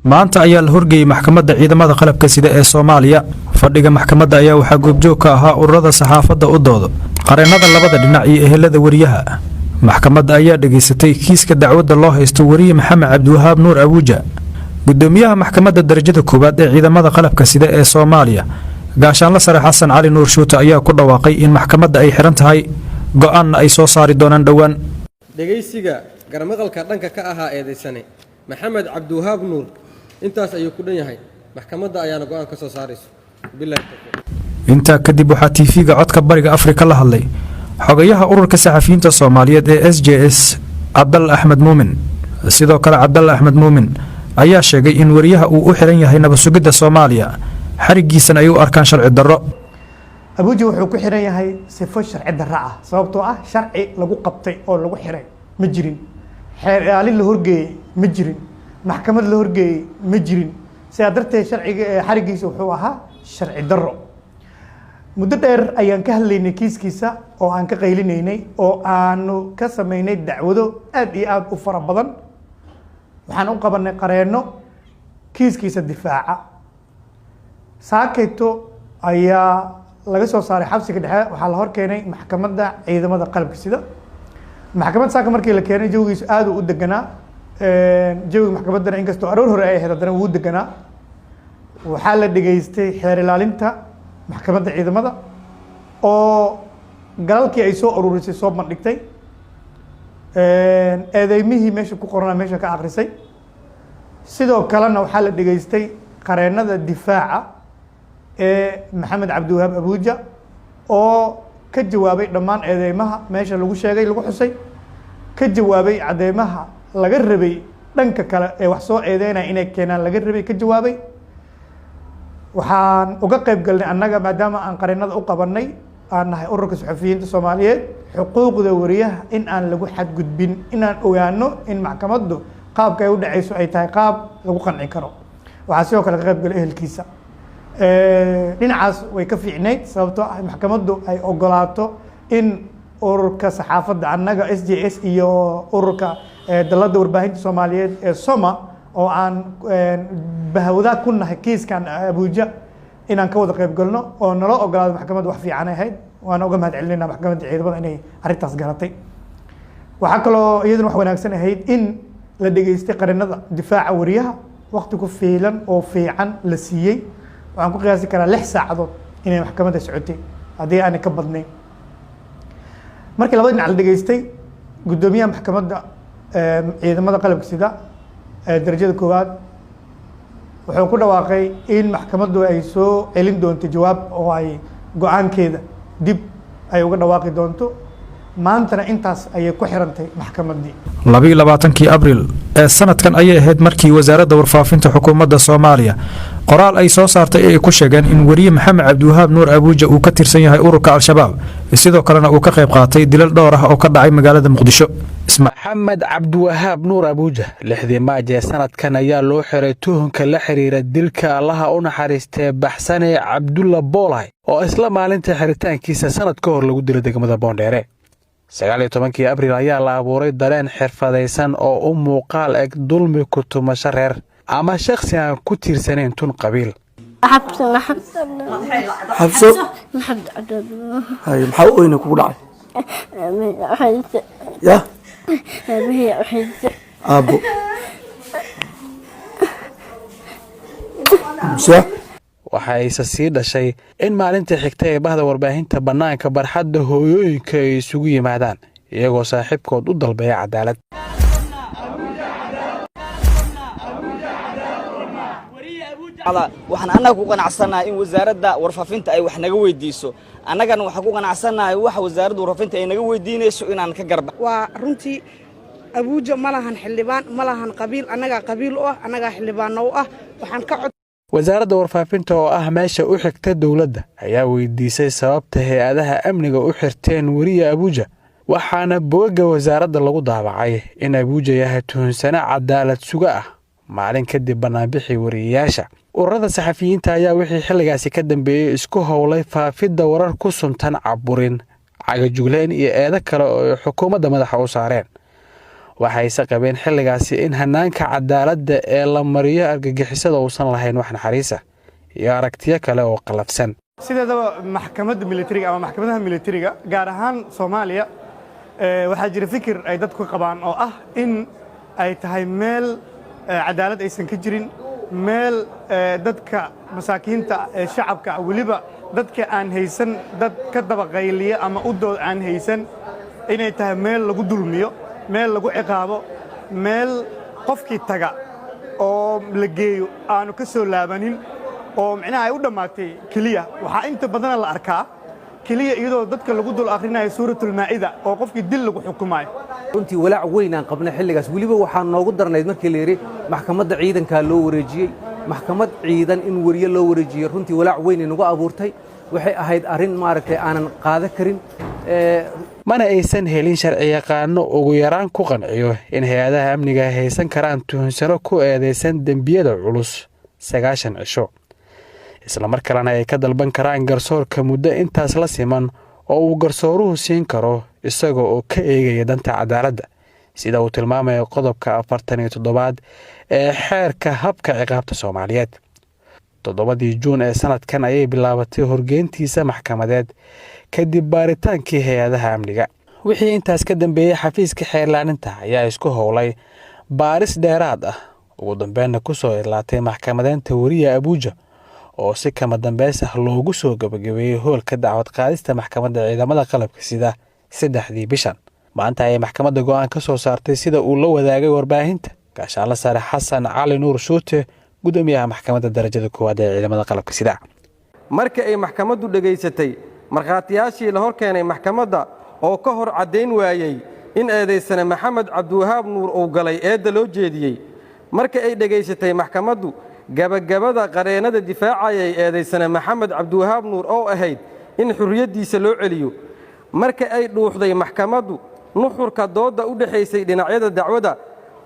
maanta ayaa la horgeeyay maxkamadda ciidamada qalabka sida ee Soomaaliya. Fadhiga maxkamadda ayaa waxaa goobjoog ka ahaa ururada saxaafadda u doodo qareennada labada dhinac iyo ehelada wariyaha. maxkamadda ayaa dhageysatay kiiska dacwadda loo haysto wariye Maxamed Cabdiwahaab Nuur Abuuja. gudoomiyaha maxkamadda darajada koowaad ee ciidamada qalabka sida ee Soomaaliya gaashaanle sare Xasan Cali Nuur Shuute ayaa ku dhawaaqay in maxkamadda ay xiran tahay go'aan ay soo saari doonaan dhawaan. dhageysiga garmaqalka dhanka ka ahaa eedeysane Maxamed Cabdiwahaab Nuur intaas ayuu ku dhan yahay. maxkamadda ayaana go'aan ka soo saarayso. billahi inta kadib waxaa TV-ga codka bariga Afrika la hadlay xogayaha ururka saxafiyiinta Soomaaliyeed ee SJS Cabdalla Axmed Muumin. sidoo kale Cabdalla Axmed Muumin ayaa sheegay in wariyaha uu u xiran yahay nabad sugidda Soomaaliya xarigiisan ay u arkaan sharci darro. Abuuja wuxuu ku xiran yahay sifo sharci darro ah sababtoo ah sharci lagu qabtay oo lagu xiray ma jirin, xeer ilaalin la horgeeyay ma jirin, maxkamad la horgeeyay ma jirin. sidaa darteed sharciga xarigiisa wuxuu ahaa sharci darro. muddo dheer ayaan ka hadlaynay kiiskiisa oo aan ka qaylinaynay oo aanu ka samaynay dacwado aad iyo aad u fara badan. waxaan u qabanay qareenno kiiskiisa difaaca. saakayto ayaa laga soo saaray xabsiga dhexe, waxaa la hor keenay maxkamadda ciidamada qalabka sida. maxkamadda saaka markii la keenay jawigiisu aad u deganaa. jawiga maxkamaddana inkastoo aroor hore ay ahayd haddana wuu deganaa. waxaa la dhageystay xeer ilaalinta maxkamadda ciidamada oo galalkii ay soo ururisay soo bandhigtay, eedeymihii meesha ku qorana meesha ka akhrisay. sidoo kalena waxaa la dhageystay qareennada difaaca ee Maxamed Cabdiwahaab Abuuja oo ka jawaabay dhammaan eedeymaha meesha lagu sheegay lagu xusay, ka jawaabay cadeymaha laga rabay dhanka kale ee wax soo eedeynaya inay keenaan laga rabay, ka jawaabay. waxaan uga qayb galnay annaga maadaama aan qareennada u qabanay aan nahay ururka saxafiyiinta Soomaaliyeed xuquuqda wariyaha in aan lagu xadgudbin, inaan ogaano in maxkamaddu qaabka ay u dhacayso ay tahay qaab lagu qanci karo. waxaa sidoo kale ka qayb galay ehelkiisa. dhinacaas way ka fiicnayd sababtoo ah maxkamaddu ay ogolaato in ururka saxaafadda annaga SJS iyo ururka dalladda warbaahinta Soomaaliyeed ee Soma oo aan bahawada ku nahay kiiskan Abuuja inaan ka wada qayb galno oo nala ogolaado maxkamadda wax fiican ahayd. waana uga mahad celinayna maxkamadda ciidamada inay arrintaas garatay. waxaa kaloo iyaduna wax wanaagsan ahayd in la dhageystay qareennada difaaca wariyaha waqti ku fiilan oo fiican la siiyey. waxaan ku qiyaasi karaa 6 saacadood inay maxkamadda socotay haddii aanay ka badnayn. markii labada dhinac la dhageystay, gudoomiyaha maxkamadda ciidamada qalabka sida darajada koowaad wuxuu ku dhawaaqay in maxkamaddu ay soo celin doonto jawaab oo ay go'aankeeda dib ay uga dhawaaqi doonto. maantana intaas ayay ku xirantay maxkamaddii. 22 Abriil ee sanadkan ayay ahayd markii wasaaradda warfaafinta xukuumadda Soomaaliya qoraal ay soo saartay ay ku sheegeen in wariye Maxamed Cabdiwahaab Nuur Abuuja uu ka tirsan yahay ururka Al-Shabaab, sidoo kalena uu ka qayb qaatay dilal dhowr ah oo ka dhacay magaalada Muqdisho. Maxamed Cabdiwahaab Nuur Abuuja 6 Maajo sanadkan ayaa loo xiray tuhunka la xiriira dilka Allaha u naxariistay baxsane Cabdulla Boolay oo isla maalintii xiritaankiisa sanad ka hor lagu dilay degmada Boondheere. 19 Abriil ayaa la abuuray dareen xirfadaysan oo u muuqaal eg dulmi ku tumasho reer ama shakhsi aan ku tiirsanayn tun qabiil. حبسو محمد هاي محاو وين كوكو دعي يا هي أبو مسا waxayse sii dhashay in maalintii xigtay ee bahda warbaahinta bannaanka barxadda hooyooyinka ay isugu yimaadaan iyagoo saaxiibkood u dalbaya cadaalad. waxaan annaga ku qanacsanahay in wasaaradda warfaafinta ay wax naga weydiiso, annagana waxaan ku qanacsanahay wax wasaaradda warfaafinta ay naga weydiinayso inaan ka garba. waa runtii Abuuja ma lahan xildhibaan, ma lahan qabiil, annaga qabiil u ah, annaga xildhibaano u ah. waxaan ka wasaaradda warfaafinta oo ah meesha u xigta dawladda ayaa weydiisay sababta hay'adaha amniga u xirteen wariye Abuuja, waxaana bogga wasaaradda lagu daabacay in Abuuja yahay tuhunsane cadaalad suga ah. maalin kadib banaanbixii wariyeyaasha ururada saxafiyiinta ayaa wixii xilligaasi ka dambeeyay isku howlay faafidda warar ku suntan caburin, cagajugleen iyo eedo kale oo xukuumadda madaxa u saareen. waxayse qabeen xilligaasi in hanaanka cadaaladda ee la mariyo argagixisada uusan lahayn wax naxariisa iyo aragtiyo kale oo qalafsan. sideedaba maxkamadda militariga ama maxkamadaha militariga gaar ahaan Soomaaliya waxaa jira fikir ay dadku qabaan oo ah in ay tahay meel cadaalad aysan ka jirin, meel dadka masaakiinta ee shacabka waliba dadka aan haysan dad ka dabaqayliya ama u dood aan haysan inay tahay meel lagu dulmiyo, meel lagu ciqaabo, meel qofkii taga oo la geeyo aanu ka soo laabanin oo macnaha ay u dhamaatay kaliya. waxaa inta badan la arkaa kaliya iyadoo dadka lagu dul akhrinayo suuratul maa'ida oo qofkii dil lagu xukumayo. runtii walaac weyn aan qabnay xilligaas waliba waxaa noogu darnayd markii la yiri maxkamadda ciidanka loo wareejiyay, maxkamad ciidan in wariye loo wareejiyo runtii walaac weyn inagu abuurtay. waxay ahayd arrin maaragtay aanan qaadan karin. mana aysan helin sharci yaqaano ugu yaraan ku qanciyo in hay'adaha amniga haysan karaan tuhunsano ku eedeysan dembiyada culus 90 cisho, isla markaana ay ka dalban karaan garsoorka muddo intaas la siman oo uu garsooruhu siin karo isaga oo ka eegaya danta cadaaladda sida uu tilmaamayo qodobka 47 ee xeerka habka ciqaabta Soomaaliyeed. 7 Juun ee sanadkan ayay bilaabatay horgeyntiisa maxkamadeed kadib baaritaankii hay'adaha amniga. wixii intaas ka dambeeyay xafiiska xeerlaaninta ayaa isku howlay baaris dheeraad ah, ugu dambeynna ku soo ilaatay maxkamadeynta wariye Abuuja oo si kama dambeys ah loogu soo gabagabeeyay hoolka dacwad qaadista maxkamadda ciidamada qalabka sida 3 bishan. maanta ay maxkamadda go'aan ka soo saartay sida uu la wadaagay warbaahinta gaashaanle sare Xasan Cali Nuur Shuute, gudoomiyaha maxkamadda darajada koowaad ee ciidamada qalabka sida. markii ay maxkamaddu dhageysatay markhaatiyaashii la hor keenay maxkamadda oo ka hor caddayn waayey in eedaysane Maxamed Cabdiwahaab Nuur uu galay eedda loo jeediyey, markii ay dhageysatay maxkamaddu gabagabada qareenada difaacayay eedaysane Maxamed Cabdiwahaab Nuur oo ahayd in xurriyadiisa loo celiyo, markii ay dhuuxday maxkamaddu nuxurka dooda u dhaxaysay dhinacyada dacwada,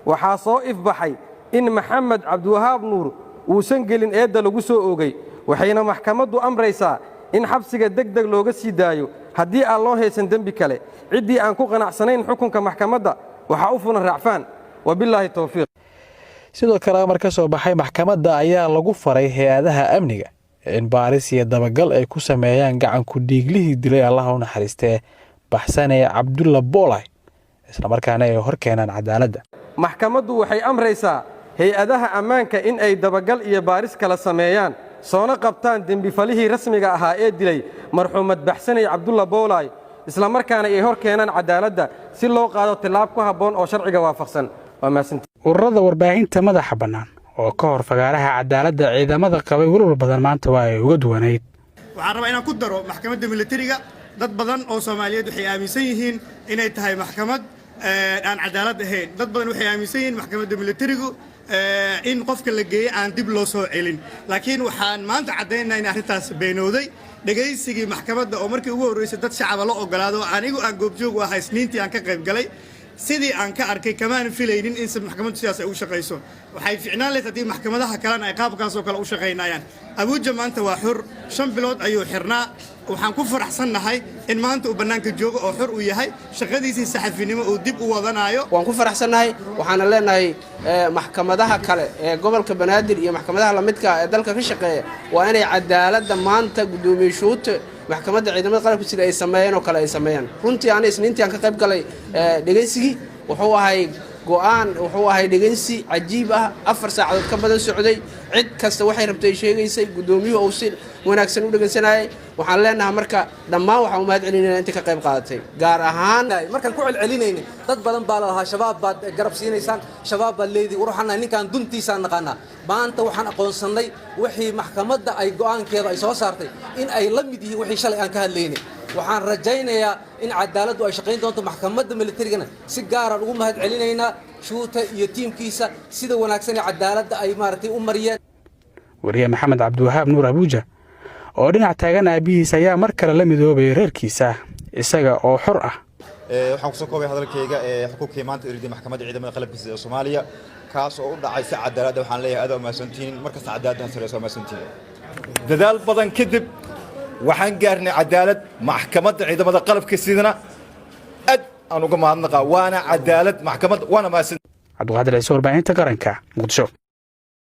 waxaa soo ifbaxay in Maxamed Cabdiwahaab Nuur uusan gelin eedda lagu soo oogay, waxayna maxkamaddu amraysaa in xabsiga degdeg looga sii daayo haddii aan loo haysan dembi kale. ciddii aan ku qanacsanayn xukunka maxkamadda waxaa u fulan raacfaan. wabilaahi tawfiiq. sidoo kale amar ka soo baxay maxkamadda ayaa lagu faray hay'adaha amniga in baaris iyo dabagal ay ku sameeyaan gacan ku dhiiglihii dilay Allah u naxariistee Baxsane Cabdulla Boolay, isla markaana ay hor keenaan cadaaladda. maxkamaddu waxay amraysaa hay'adaha ammaanka in ay dabagal iyo baaris kala sameeyaan soona qabtaan dembifalihii rasmiga ahaa ee dilay marxuumad Baxsane Cabdulla Boolay, isla markaana ay hor keenaan cadaaladda si loo qaado tilaab ku habboon oo sharciga waafaqsan. waa mahadsantihiin. ururada warbaahinta madaxa bannaan oo ka hor fagaaraha cadaaladda ciidamada qabay walwal badan maanta waa ay uga duwanayd. waxaan rabaa inaan ku daro maxkamadda militariga. dad badan oo Soomaaliyeed waxay aaminsan yihiin inay tahay maxkamad aan cadaalad ahayn. dad badan waxay aaminsan yihiin maxkamadda militarigu in qofka la geeyay aan dib loo soo celin. laakiin waxaan maanta cadeynaynaa in arrintaas beenooday. dhagaysigii maxkamadda oo markii ugu horreysay dad shacab la ogolaado anigu aan goobjoog u ahay isniintii aan ka qayb galay, sidii aan ka arkay kamaan filaynin in maxkamaddu sidaas ay u shaqayso. waxay fiicnaan lahayd haddii maxkamadaha kalena ay qaabkaas oo kale u shaqaynayaan. Abuuja maanta waa xur, 5 bilood ayuu xirnaa. waxaan ku faraxsannahay in maanta uu bannaanka joogo oo xur u yahay, shaqadiisii saxafinimo uu dib u wadanayo. waan ku faraxsannahay. waxaana leenahay maxkamadaha kale ee gobolka Banaadir iyo maxkamadaha la midka ee dalka ka shaqeeya waa inay cadaaladda maanta gudoomiye Shuute maxkamadda ciidamada qalabka sida ay sameeyeen oo kale ay sameeyaan. runtii aan isniintii aan ka qayb galay dhageysigii wuxuu ahay go'aan, wuxuu ahay dhageysi cajiib ah, 4 saacadood ka badan socday. cid kasta waxay rabtay sheegaysay, gudoomiyuhu uu si wanaagsan u dhageysanayay. waxaan leenahay marka dhammaan waxaan u mahad celinaynaa inta ka qayb qaadatay, gaar ahaan markaan ku celcelinayna dad badan baa la lahaa shabaab baad garab siinaysaan, shabaab baad leedii waxaan ninkaan duntiisaan naqaanaa. maanta waxaan aqoonsanay wixii maxkamadda ay go'aankeeda ay soo saartay in ay la mid yihiin wixii shalay aan ka hadlaynay. waxaan rajaynayaa in cadaaladdu ay shaqayn doonto. maxkamadda militarigana si gaar ah ugu mahad celinaynaa Shuute iyo tiimkiisa sida wanaagsan ee cadaaladda ay maartay u mariyeen. wariye Maxamed Cabdiwahaab Nuur Abuuja oo dhinac taagan aabihiis ayaa mar kale la midoobay reerkiisa isaga oo xor ah. waxaan ku soo koobay hadalkayga xukunkii maanta iridii maxkamadda ciidamada qalabka sida Soomaaliya kaas oo u dhacay si cadaalad waxaan leeyahay aad u mahadsantiin markasta cadaaladda sareyso mahadsantiin. dadaal badan kadib waxaan gaarnay cadaalad maxkamadda ciidamada qalabka sidana aad aan uga mahadnaqaa waana cadaalad maxkamad waana maasan cabdiqaadir ciise warbaahinta qaranka muqdisho